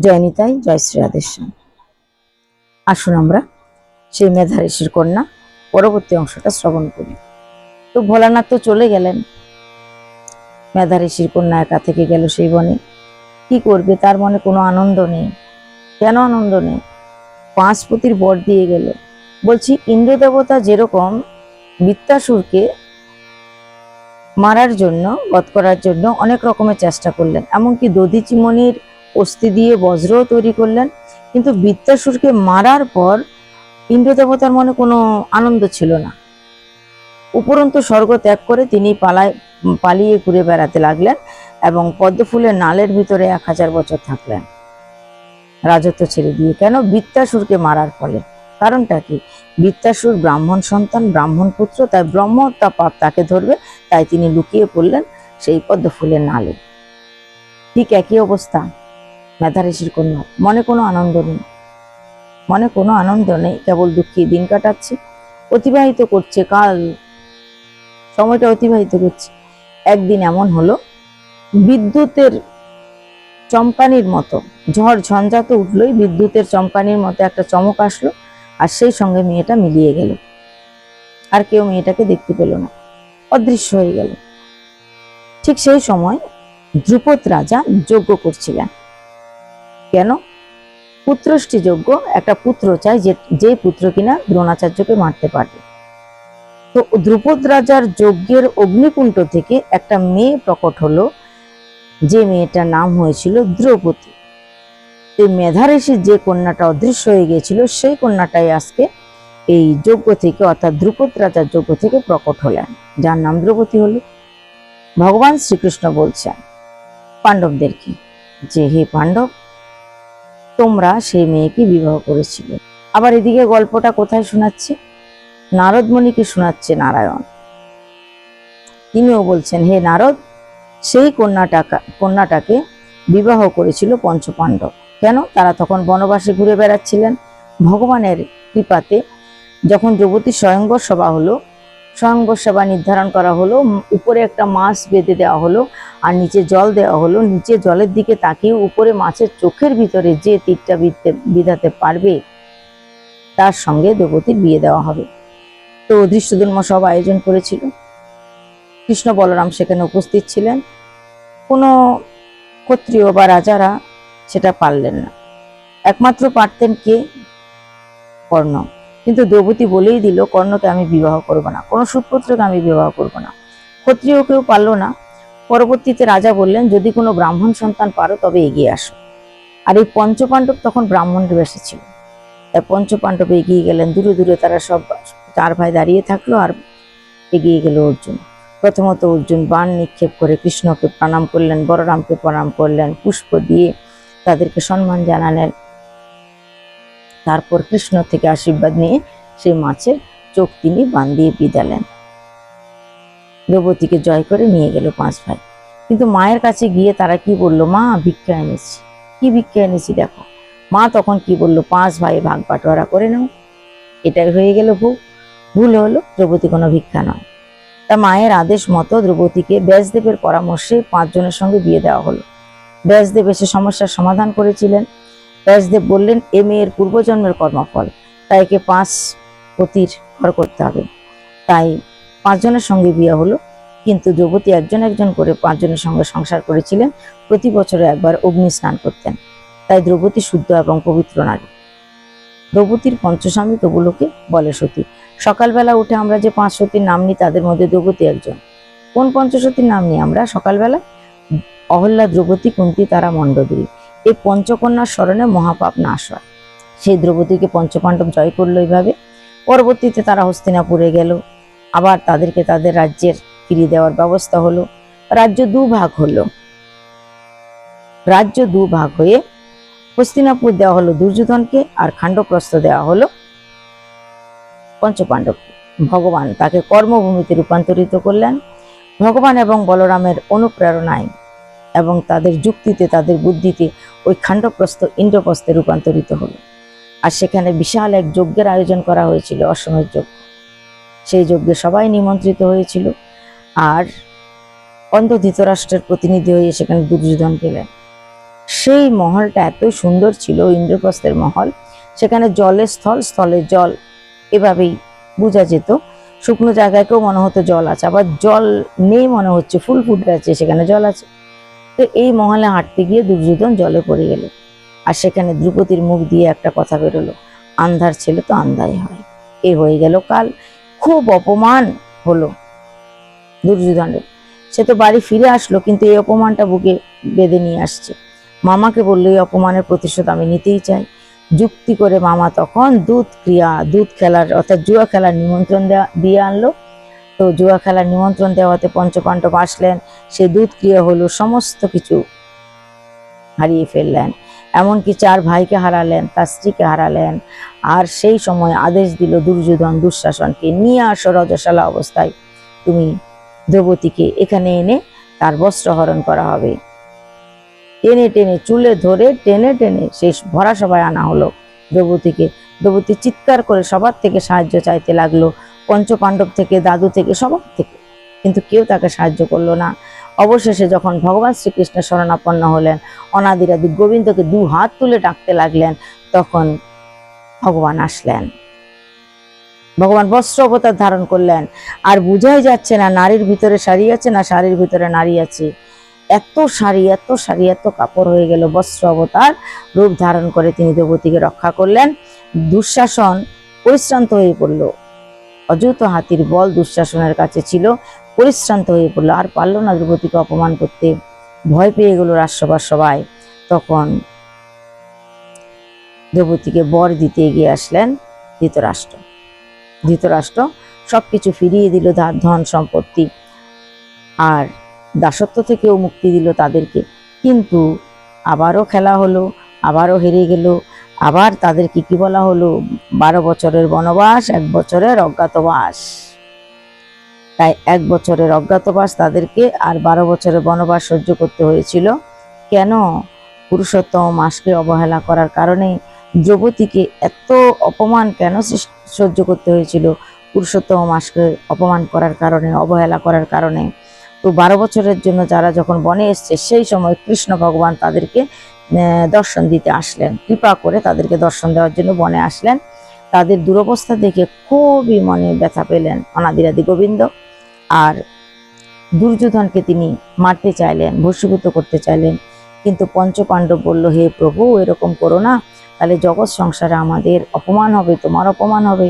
জয় নিতাই, জয় শ্রী রাধেশ্যাম। আসুন আমরা সেই মেধা ঋষির কন্যা পরবর্তী অংশটা শ্রবণ করি। তো ভোলানাথ তো চলে গেলেন, মেধা ঋষির কন্যা একা থেকে গেল সেই বনে। কি করবে, তার মনে কোনো আনন্দ নেই। কেন আনন্দ নেই? 5 পতির বর দিয়ে গেল। বলছি, ইন্দ্র দেবতা যেরকম বৃত্তাসুরকে মারার জন্য, বধ করার জন্য অনেক রকমের চেষ্টা করলেন, এমনকি দধিচিমনির অস্থি দিয়ে বজ্রও তৈরি করলেন, কিন্তু বৃত্তাসুরকে মারার পর ইন্দ্র দেবতার মনে কোনো আনন্দ ছিল না। উপরন্তু স্বর্গ ত্যাগ করে তিনি পালিয়ে ঘুরে বেড়াতে লাগলেন এবং পদ্মফুলের নালের ভিতরে 1000 বছর থাকলেন রাজত্ব ছেড়ে দিয়ে। কেন? বৃত্তাসুরকে মারার ফলে। কারণটা কি? বৃত্তাসুর ব্রাহ্মণ সন্তান, ব্রাহ্মণ পুত্র, তাই ব্রহ্মহত্যা পাপ তাকে ধরবে, তাই তিনি লুকিয়ে পড়লেন সেই পদ্মফুলের নালে। ঠিক একই অবস্থা মেধা ঋষির কন্যা, মনে কোনো আনন্দ নেই, মনে কোনো আনন্দ নেই, কেবল দুঃখী দিন কাটাচ্ছে, অতিবাহিত করছে কাল, সময়টা অতিবাহিত করছে। একদিন এমন হলো, বিদ্যুতের চমকানির মতো, ঝড় ঝঞ্ঝাত উঠলোই বিদ্যুতের চমকানির মতো একটা চমক আসলো, আর সেই সঙ্গে মেয়েটা মিলিয়ে গেল। আর কেউ মেয়েটাকে দেখতে পেল না, অদৃশ্য হয়ে গেল। ঠিক সেই সময় ধ্রুপদ রাজা যজ্ঞ করছিলেন। কেন? পুত্রষ্টি যজ্ঞ, একটা পুত্র চাই, যে পুত্র কিনা দ্রোণাচার্যকে মারতে পারবে। তো ধ্রুপদ রাজার যজ্ঞের অগ্নিকুণ্ড থেকে একটা মেয়ে প্রকট হলো, যে মেয়েটার নাম হয়েছিল দ্রৌপদী। এই মেধা ঋষির যে কন্যাটা অদৃশ্য হয়ে গিয়েছিল, সেই কন্যাটাই আজকে এই যজ্ঞ থেকে, অর্থাৎ ধ্রুপদ রাজার যজ্ঞ থেকে প্রকট হলেন, যার নাম দ্রৌপদী হলো। ভগবান শ্রীকৃষ্ণ বলছেন পাণ্ডবদেরকে যে, হে পাণ্ডব, তোমরা সেই মেয়েকে বিবাহ করেছিলে। আবার এদিকে গল্পটা কোথায় শোনাচ্ছে? নারদ মুনিকে শোনাচ্ছে নারায়ণ। তিনিও বলছেন, হে নারদ, সেই কন্যাটাকে বিবাহ করেছিল পঞ্চপাণ্ডব। কেন? তারা তখন বনবাসে ঘুরে বেড়াচ্ছিলেন। ভগবানের কৃপাতে যখন যুবতীর স্বয়ংবর সভা হলো, স্বয়ংবর সভা নির্ধারণ করা হলো, উপরে একটা মাছ বেঁধে দেওয়া হলো আর নিচে জল দেওয়া হলো। নিচে জলের দিকে তাকিয়ে উপরে মাছের চোখের ভিতরে যে তীরটা বিধাতে পারবে, তার সঙ্গে দ্রৌপদীর বিয়ে দেওয়া হবে। তো ধৃষ্টদ্যুম্ন সব আয়োজন করেছিল, কৃষ্ণ বলরাম সেখানে উপস্থিত ছিলেন। কোনো ক্ষত্রিয় বা রাজারা সেটা পারলেন না, একমাত্র পারতেন কে? কর্ণ। কিন্তু দ্রৌপদী বলেই দিল, কর্ণকে আমি বিবাহ করব না, কোনো সুপুত্রকে আমি বিবাহ করব না। ক্ষত্রিয় কেউ পারল না। পরবর্তীতে রাজা বললেন, যদি কোনো ব্রাহ্মণ সন্তান পারো তবে এগিয়ে আসো। আর এই পঞ্চপাণ্ডব তখন ব্রাহ্মণের বেশে ছিল, তাই পঞ্চপাণ্ডব এগিয়ে গেলেন। দূরে দূরে তারা সব 4 ভাই দাঁড়িয়ে থাকলো, আর এগিয়ে গেল অর্জুন। প্রথমত অর্জুন বাণ নিক্ষেপ করে কৃষ্ণকে প্রণাম করলেন, বলরামকে প্রণাম করলেন, পুষ্প দিয়ে তাদেরকে সম্মান জানালেন। তারপর কৃষ্ণ থেকে আশীর্বাদ নিয়ে সেই মাছের চোখ তিনি বাণ দিয়ে বিঁধালেন। দ্রৌপদীকে জয় করে নিয়ে গেল 5 ভাই। কিন্তু মায়ের কাছে গিয়ে তারা কি বললো? মা, ভিক্ষা এনেছি। কি ভিক্ষা এনেছি দেখো। মা তখন কি বললো? 5 ভাই ভাগ বাটোয়ারা করে নাও। এটাই হয়ে গেল ভুল হলো, দ্রৌপদী কোনো ভিক্ষা নয়। তা মায়ের আদেশ মতো দ্রৌপদীকে ব্যাসদেবের পরামর্শে 5 জনের সঙ্গে বিয়ে দেওয়া হলো। ব্যাসদেব এসে সমস্যার সমাধান করেছিলেন। ব্যাসদেব বললেন, এ মেয়ের পূর্বজন্মের কর্মফল, তাই একে 5 পতির ঘর করতে হবে। তাই 5 জনের সঙ্গে বিয়ে হলো। কিন্তু দ্রৌপদী একজন একজন করে 5 জনের সঙ্গে সংসার করেছিলেন। প্রতি বছরে একবার অগ্নি স্নান করতেন। তাই দ্রৌপদী শুদ্ধ এবং পবিত্র নারী। দ্রৌপদীর পঞ্চস্বামী তবুলোকে বলে সতী। সকালবেলা উঠে আমরা যে 5 সতীর নাম নিই, তাদের মধ্যে দ্রৌপদী একজন। কোন পঞ্চসতীর নাম নিই আমরা সকালবেলা? অহল্যা, দ্রৌপদী, কুন্তী, তারা, মণ্ডোদরী। এই পঞ্চকন্যার স্মরণে মহাপাপ নাশ হয়। সেই দ্রৌপদীকে পঞ্চপাণ্ডব জয় করলো এইভাবে। পরবর্তীতে তারা হস্তিনাপুরে গেল, আবার তাদেরকে তাদের রাজ্যের ফিরিয়ে দেওয়ার ব্যবস্থা হলো। রাজ্য 2 ভাগ হলো। রাজ্য 2 ভাগ হয়ে হস্তিনাপুর দেওয়া হলো দুর্যোধনকে, আর খান্ডপ্রস্থ দেওয়া হলো পঞ্চপাণ্ডবকে। ভগবান তাকে কর্মভূমিতে রূপান্তরিত করলেন। ভগবান এবং বলরামের অনুপ্রেরণায় এবং তাদের যুক্তিতে, তাদের বুদ্ধিতে ওই খান্ডপ্রস্থ ইন্দ্রপ্রস্থে রূপান্তরিত হলো। আর সেখানে বিশাল এক যজ্ঞের আয়োজন করা হয়েছিল, অশ্বমেধ যজ্ঞ। সেই যজ্ঞে সবাই নিমন্ত্রিত হয়েছিল। আর অন্ধ ধৃতরাষ্ট্রের প্রতিনিধি হয়ে সেখানে দুর্যোধন গেলেন। সেই মহলটা এতই সুন্দর ছিল, ইন্দ্রপ্রস্থের মহল। সেখানে জলের স্থল, স্থলের জল, এভাবেই বোঝা যেত। শুকনো জায়গাকেও মনে হতো জল আছে, আবার জল নেই মনে হচ্ছে, ফুল ফুটে আছে, সেখানে জল আছে। তো এই মহলে হাঁটতে গিয়ে দুর্যোধন জলে পড়ে গেল। আর সেখানে দ্রৌপদীর মুখ দিয়ে একটা কথা বেরোলো, আন্ধার ছেলে তো আন্ধাই হয়। এ হয়ে গেল কাল। খুব অপমান হলো দুর্যোধনের। সে তো বাড়ি ফিরে আসলো, কিন্তু এই অপমানটা বুকে বেঁধে নিয়ে আসছে। মামাকে বললো এই অপমানের প্রতিশোধ আমি নিতেই চাই। যুক্তি করে মামা তখন দুধ খেলার অর্থাৎ জুয়া খেলার নিমন্ত্রণ দিয়ে আনলো। তো জুয়া খেলার নিমন্ত্রণ দেওয়াতে পঞ্চপাণ্ডব আসলেন, সে দুধ ক্রিয়া হলো, সমস্ত কিছু হারিয়ে ফেললেন। এমনকি 4 ভাইকে হারালেন, তার স্ত্রীকে হারালেন। আর সেই সময় আদেশ দিল দুর্যোধন দুঃশাসনকে, নিয়ে আসো রজস্বালা অবস্থায় তুমি দ্রৌপদীকে, এখানে এনে তার বস্ত্র হরণ করা হবে। টেনে টেনে চুলে ধরে টেনে টেনে শেষ ভরা সভায় আনা হলো দ্রৌপদীকে। দ্রৌপদী চিৎকার করে সবার থেকে সাহায্য চাইতে লাগলো, পঞ্চপাণ্ডব থেকে, দাদু থেকে, সবার থেকে, কিন্তু কেউ তাকে সাহায্য করলো না। অবশেষে যখন ভগবান শ্রীকৃষ্ণের শরণাপন্ন হলেন, অনাদিরাদি গোবিন্দকে 2 হাত তুলে ডাকতে লাগলেন, তখন ভগবান আসলেন। ভগবান বস্ত্র অবতার ধারণ করলেন। আর বুঝাই যাচ্ছে না নারীর ভিতরে শাড়ি আছে না শাড়ির ভিতরে নারী আছে। এত শাড়ি, এত শাড়ি, এত কাপড় হয়ে গেল। বস্ত্র অবতার রূপ ধারণ করে তিনি দ্রৌপদীকে রক্ষা করলেন। দুঃশাসন পরিশ্রান্ত হয়ে পড়ল। অযুত হাতির বল দুঃশাসনের কাছে ছিল, পরিশ্রান্ত হয়ে পড়লো, আর পারল না দ্রৌপদীকে অপমান করতে। ভয় পেয়ে গেল রাজসভার সবাই। তখন দ্রৌপদীকে বর দিতে এগিয়ে আসলেন ধৃতরাষ্ট্র। ধৃতরাষ্ট্র সবকিছু ফিরিয়ে দিল, ধন সম্পত্তি আর দাসত্ব থেকেও মুক্তি দিল তাদেরকে। কিন্তু আবারও খেলা হলো, আবারও হেরে গেল। আবার তাদেরকে কি বলা হলো, 12 বছরের বনবাস, 1 বছরের অজ্ঞাতবাস। তাই 1 বছরের অজ্ঞাতবাস তাদেরকে আর 12 বছরের বনবাস সহ্য করতে হয়েছিল। কেন? পুরুষোত্তম মাসকে অবহেলা করার কারণে। দ্রৌপদীকে এত অপমান কেন সহ্য করতে হয়েছিল? পুরুষোত্তম মাসকে অপমান করার কারণে, অবহেলা করার কারণে। তো 12 বছরের জন্য যারা যখন বনে এসছে, সেই সময় কৃষ্ণ ভগবান তাদেরকে দর্শন দিতে আসলেন, কৃপা করে তাদেরকে দর্শন দেওয়ার জন্য বনে আসলেন। তাদের দুরবস্থা দেখে খুবই মনে ব্যথা পেলেন অনাদিরাদি গোবিন্দ। আর দুর্যোধনকে তিনি মারতে চাইলেন, ভস্মীভূত করতে চাইলেন। কিন্তু পঞ্চপাণ্ডব বলল, হে প্রভু, এরকম করো না, তাহলে জগৎ সংসারে আমাদের অপমান হবে, তোমার অপমান হবে।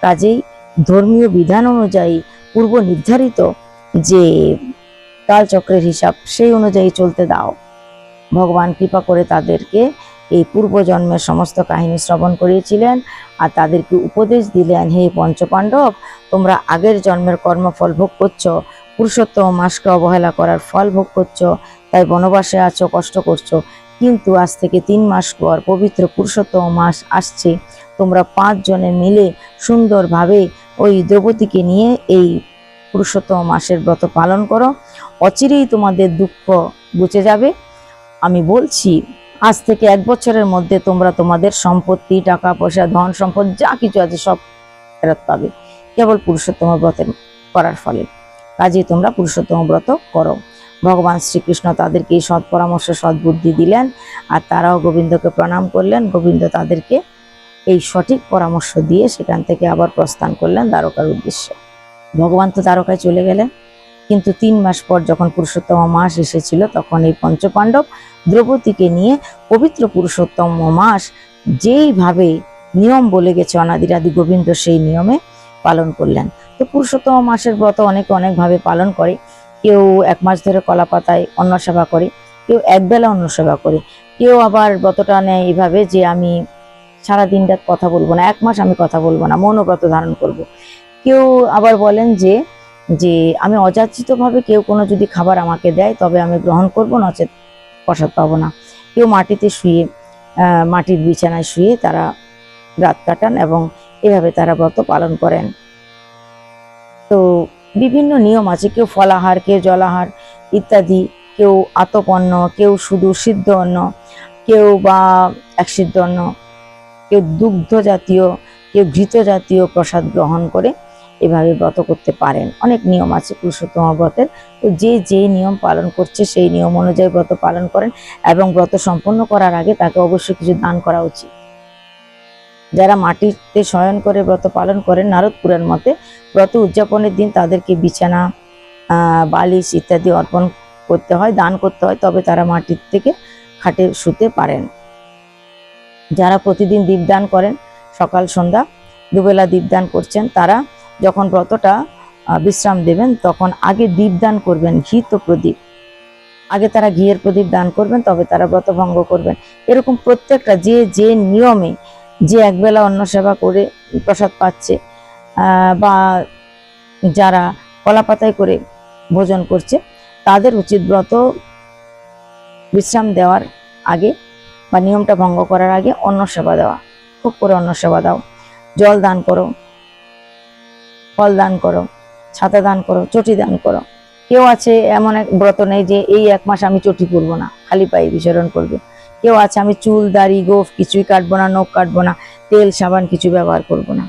কাজেই ধর্মীয় বিধান অনুযায়ী পূর্ব নির্ধারিত যে কালচক্রের হিসাব, সেই অনুযায়ী চলতে দাও। ভগবান কৃপা করে তাদেরকে এই পূর্বজন্মের সমস্ত কাহিনী শ্রবণ করিয়েছিলেন। আর তাদেরকে উপদেশ দিলেন, হে পঞ্চপাণ্ডব, তোমরা আগের জন্মের কর্মফল ভোগ করছো, পুরুষোত্তম মাসকে অবহেলা করার ফল ভোগ করছো, তাই বনবাসে আছো, কষ্ট করছো। কিন্তু আজ থেকে 3 মাস পর পবিত্র পুরুষোত্তম মাস আসছে। তোমরা 5 জনে মিলে সুন্দরভাবে ওই দ্রৌপদীকে নিয়ে এই পুরুষোত্তম মাসের ব্রত পালন করো। অচিরেই তোমাদের দুঃখ ঘুচে যাবে। আমি বলছি, আজ থেকে 1 বছরের মধ্যে তোমরা তোমাদের সম্পত্তি, টাকা পয়সা, ধন সম্পদ যা কিছু আছে সব ফেরত পাবে, কেবল পুরুষোত্তম ব্রতের করার ফলে। কাজে তোমরা পুরুষোত্তম ব্রত করো। ভগবান শ্রীকৃষ্ণ তাদেরকে এই সৎ পরামর্শ, সদ্বুদ্ধি দিলেন। আর তারাও গোবিন্দকে প্রণাম করলেন। গোবিন্দ তাদেরকে এই সঠিক পরামর্শ দিয়ে সেখান থেকে আবার প্রস্থান করলেন দ্বারকার উদ্দেশ্যে। ভগবান তো দ্বারকায় চলে গেলেন। কিন্তু 3 মাস পর যখন পুরুষোত্তম মাস এসেছিল, তখন এই পঞ্চপাণ্ডব দ্রৌপদীকে নিয়ে পবিত্র পুরুষোত্তম মাস যেইভাবে নিয়ম বলে গেছে অনাদিরাদি গোবিন্দ, সেই নিয়মে পালন করলেন। তো পুরুষোত্তম মাসের ব্রত অনেকে অনেকভাবে পালন করে। কেউ 1 মাস ধরে কলা পাতায় অন্ন সেবা করে, কেউ একবেলা অন্ন সেবা করে, কেউ আবার ব্রতটা নেয় এইভাবে যে আমি সারাদিন রাত কথা বলবো না, 1 মাস আমি কথা বলবো না, মৌনব্রত ধারণ করব। কেউ আবার বলেন যে আমি অযাচিতভাবে কেউ কোনো যদি খাবার আমাকে দেয় তবে আমি গ্রহণ করব, নচেৎ প্রসাদ পাবো না। কেউ মাটিতে শুয়ে, মাটির বিছানায় শুয়ে তারা রাত কাটান এবং এভাবে তারা ব্রত পালন করেন। তো বিভিন্ন নিয়ম আছে, কেউ ফলাহার, কেউ জলাহার ইত্যাদি, কেউ আতপন্ন, কেউ শুধু সিদ্ধ অন্ন, কেউ বা 1 সিদ্ধ অন্ন, কেউ দুগ্ধ জাতীয়, কেউ ঘৃত জাতীয় প্রসাদ গ্রহণ করে এভাবে ব্রত করতে পারেন। অনেক নিয়ম আছে পুরুষোত্তম ব্রতের, তো যে যে নিয়ম পালন করছে সেই নিয়ম অনুযায়ী ব্রত পালন করেন এবং ব্রত সম্পন্ন করার আগে তাকে অবশ্যই কিছু দান করা উচিত। যারা মাটিতে শয়ন করে ব্রত পালন করেন, নারদ পুরাণ মতে ব্রত উদযাপনের দিন তাদেরকে বিছানা, বালিশ ইত্যাদি অর্পণ করতে হয়, দান করতে হয়, তবে তারা মাটির থেকে খাটে শুতে পারেন। যারা প্রতিদিন দীপদান করেন, সকাল সন্ধ্যা দুবেলা দীপদান করছেন, তারা যখন ব্রতটা বিশ্রাম দেবেন তখন আগে দীপদান করবেন, ঘি তো প্রদীপ, আগে তারা ঘিয়ের প্রদীপ দান করবেন, তবে তারা ব্রত ভঙ্গ করবেন। এরকম প্রত্যেকটা যে যে নিয়মে, যে একবেলা অন্ন সেবা করে প্রসাদ পাচ্ছে বা যারা কলা পাতায় করে ভোজন করছে, তাদের উচিত ব্রত বিশ্রাম দেওয়ার আগে বা নিয়মটা ভঙ্গ করার আগে অন্ন সেবা দেওয়া। খুব করে অন্ন সেবা দাও, জল দান করো, ফল দান করো, ছাতা দান করো, চটি দান করো। কেউ আছে এমন এক ব্রত নেই যে এই 1 মাস আমি চটি করবো না, খালি পায়ে বিচরণ করবে। কেউ আছে আমি চুল দাড়ি গোঁফ কিছুই কাটবো না, নখ কাটবো না, তেল সাবান কিছু ব্যবহার করবো না।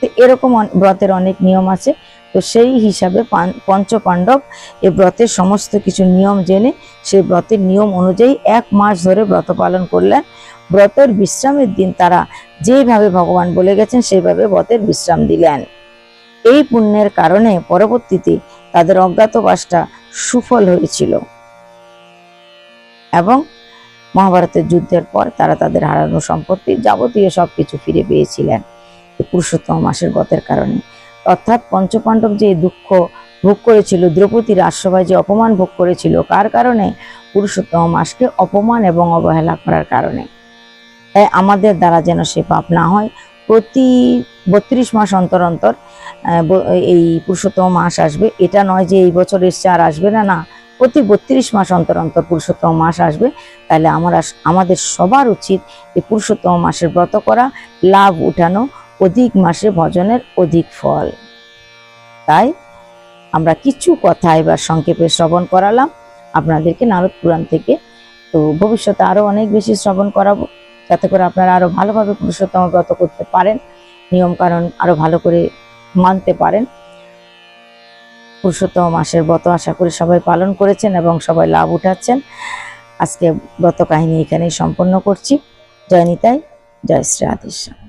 তো এরকম ব্রতের অনেক নিয়ম আছে। তো সেই হিসাবে পঞ্চপাণ্ডব এই ব্রতের সমস্ত কিছু নিয়ম জেনে সেই ব্রতের নিয়ম অনুযায়ী 1 মাস ধরে ব্রত পালন করলেন। ব্রতের বিশ্রামের দিন তারা যেভাবে ভগবান বলে গেছেন সেইভাবে ব্রতের বিশ্রাম দিলেন। এই পুণ্যের কারণে পরবর্তীতে তাদের অজ্ঞাতবাসটা সুফল হয়েছিল এবং মহাভারতের যুদ্ধের পর তারা তাদের হারানো সম্পত্তি যাবতীয় সবকিছু ফিরে পেয়েছিলেন পুরুষোত্তম মাসের ব্রতের কারণে। অর্থাৎ পঞ্চপাণ্ডব যে দুঃখ ভোগ করেছিল, দ্রৌপদী রাজসভায় যে অপমান ভোগ করেছিল, কার কারণে? পুরুষোত্তম মাসকে অপমান এবং অবহেলা করার কারণে। তাই আমাদের দ্বারা যেন সে পাপ না হয়। প্রতি 32 মাস অন্তর অন্তর এই পুরুষোত্তম মাস আসবে, এটা নয় যে এই বছর এসছে আর আসবে না, না, প্রতি 32 মাস অন্তর অন্তর পুরুষোত্তম মাস আসবে। তাহলে আমাদের সবার উচিত এই পুরুষোত্তম মাসের ব্রত করা, লাভ উঠানো, অধিক মাসে ভজনের অধিক ফল। তাই আমরা কিছু কথা এবার সংক্ষেপে শ্রবণ করালাম আপনাদেরকে নারদ পুরাণ থেকে। তো ভবিষ্যতে আরো অনেক বেশি শ্রবণ করাবো, যাতে করে আপনারা আরো ভালোভাবে পুরুষোত্তম ব্রত করতে পারেন, নিয়ম কারণ আরো ভালো করে মানতে পারেন। পুরুষোত্তম মাসের ব্রত আশা করি সবাই পালন করেছেন এবং সবাই লাভ উঠাচ্ছেন। আজকে ব্রত কাহিনী এখানেই সম্পন্ন করছি। জয় নিতাই, জয় শ্রী রাধেশ্যাম।